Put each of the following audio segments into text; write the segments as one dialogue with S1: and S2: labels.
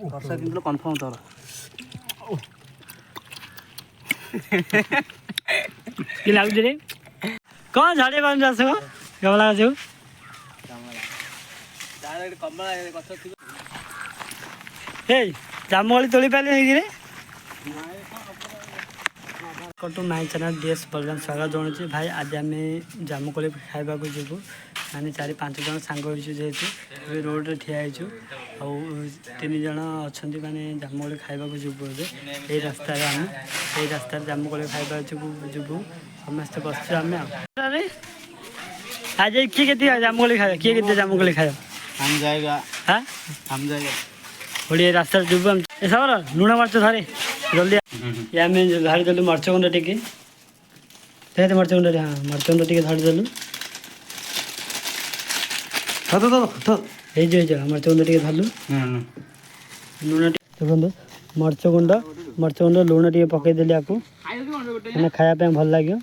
S1: वर्षा किंतु कंफर्म तोर
S2: कि लागु रे कौन झाड़े बांध जा सको कमला जो
S1: डायरेक्ट कमला गछ थी
S2: ए जामुगली तोली पाले नहीं रे कटु माई चैनल डीएस बलराम स्वागत जनाऊँ भाई आज आम जामुकोली खाइबा को जीवु माने 4-5 जन सांग जेहेतु रोड रे ठिया तीन जन अच्छा माने जामुकोली खाइबा को जीवु ये रास्ता आम ये रास्ता जामुकोली खाइबा जीवु समस्त बस आम आज किए के जामुकोली खाए किए के जामुकोली खाए
S1: हम जाएगा
S2: हाँ
S1: हम जाएगा
S2: थोड़ी रास्ता जीवु हम सबर लुण मर्च धरे जल्दी या मैं धाड़ी देलु मर्च गुंड टिके ते मर्च गुंड हाँ मर्च गुंड टिके धाड़ी देलु
S1: तो
S2: हे जो मर्च गुंड टिके धालु लुण देखो मर्च गुंड लुण टिके पकई देली आकु मैंने खाया पे भल लगे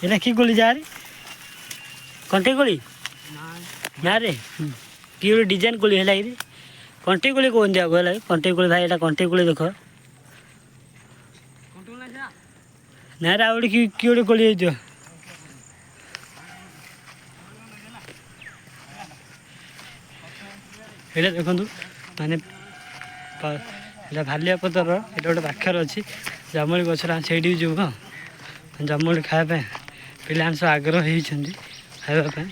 S2: एटा की गोली जा रे कंटे गोली ना रे कि डिजाइन गोली है रे कंटे गोली कौन दिया गला कंटे गोली भाई एटा कंटे गोली देख ना रे आउडी की गोली गोली जो एटा देखंतु माने एटा भालिया पतर एटा गोटे पाखर अच्छी जामुली गछरा सेठी जो जामुली खाया पिला सब आग्रह होती खावाई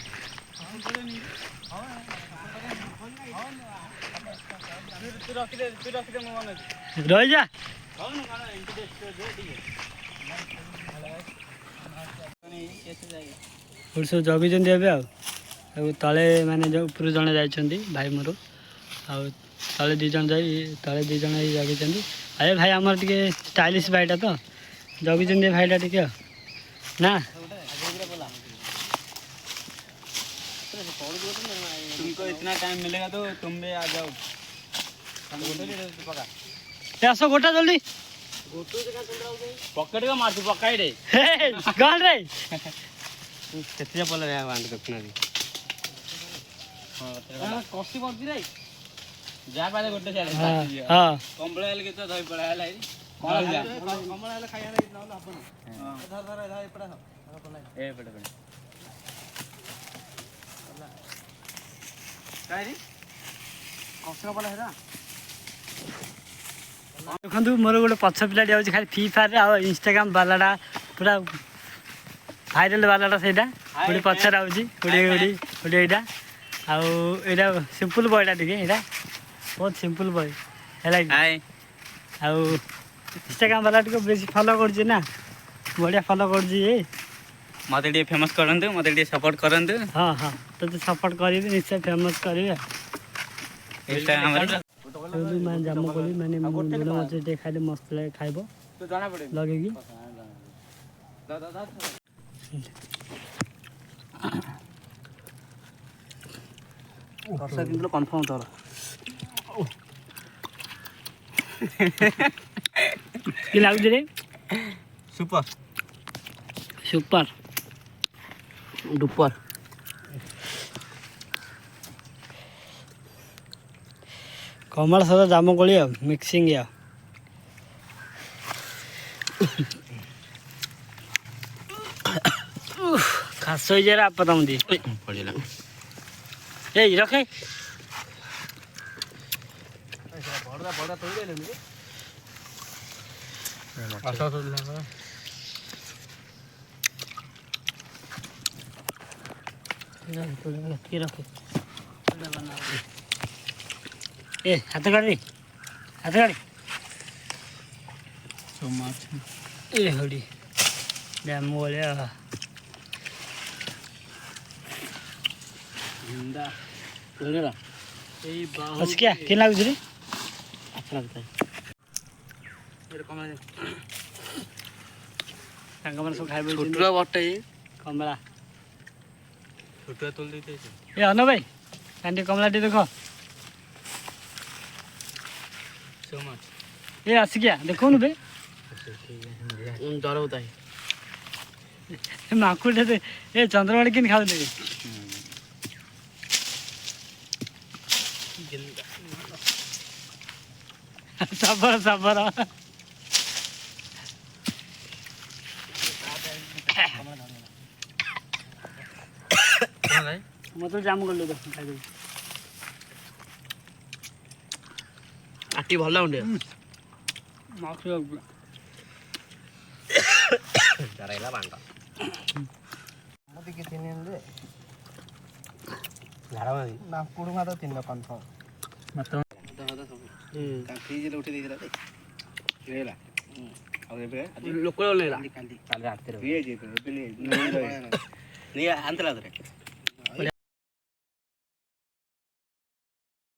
S2: रही जा सब जगी तले माने जो ऊपर जड़े जाइए भाई मोर आले दी जन तले दी जन जगी अरे भाई आमर टे स्टाइलिश भाईटा तो जगी भाईटा टे ना
S1: तुमको इतना टाइम मिलेगा तो तुम भी आ जाओ
S2: आस गोटा जल्दी
S1: पकड़ का मार पकाई रे
S2: गाल रे
S1: केते पले रे वांड देखना रे हां कष्टी पड़ती रे जा पाले गोटे साइड
S2: हां
S1: कंबळ आले के तो धई पळा आला रे कोण जा कंबळ आले खाया रे न अपन धर धर धर पड़ा ए पड़ा काई कष्ट पले हेरा
S2: देखु मोर गोटे पछ पिलाटी आउँछ खाली फ्री फायर आ इंस्टाग्राम वालाटा पूरा भाइराल वालाटा सहीटा गोटे पछर आउँछ गोटे गोटे गोटे एटा आउ सिंपल बयटा टिके एटा बहुत सिंपल बय है आउ इंस्टाग्राम वाला टिके बेसी फॉलो करछि ना बढ़िया फॉलो करछि ए
S1: मते टे फेमस करंतु मते टे सपोर्ट करंतु
S2: हां हां तो सपोर्ट करिबे निश्चय फेमस करिबे
S1: इंस्टाग्राम रे
S2: मान जामुकोली माने लुण मर्च टे खाइले मस्त लागे खाइबो
S1: तो जाना पड़े
S2: लगे कि
S1: वर्षा किंतु कंफर्म तोर
S2: कि लागु रे
S1: सुपर
S2: सुपर
S1: डुपर
S2: कमल सदा जामुकोली मिक्सिंग या खास हो जरा आप बताऊं दी
S1: पड़ेला
S2: ए रखे
S1: बड़ा बड़ा तो ले ले अच्छा तो लगा
S2: के रखे ए हाथ गाड़ी
S1: सो मच
S2: ए हड़ी डैम वाले
S1: जिंदा बोलेला
S2: ए बाहु बस क्या लागु रे
S1: अच्छा लगता है मेरे कमला
S2: तांका मन सब खाइबो
S1: छोटरा बट्टा ये
S2: कमला
S1: छोटरा तोल देते
S2: ए अन भाई कांडी कमला टी देखो
S1: सो मच
S2: ए आस क्या देखो न बे
S1: ठीक है डर होता है
S2: ମାକୁଟେ ଏ ଚନ୍ଦ୍ରମାଳି କେମିତି ଖାଉଥିଲେ ଶବର ମତେ ଜାମୁ କଲୁ ଖାଇଦେବି
S1: ଆଟି ଭଲ ଲାଗୁନି ଚରାଇଲା ବାଣ୍ଡ ଟିକେ ତିନି ଝାଡ଼ା ନାକୁଡୁ ମାଦ ତିନି କନଫର୍ମ ଫ୍ରିଜରେ ଉଠେଇ ଦେଇଥିଲା ହେଇଗଲା ଆଉ ଏବେ ଲୋକ କାଲି ରାତିରେ ଆଣିଥିଲା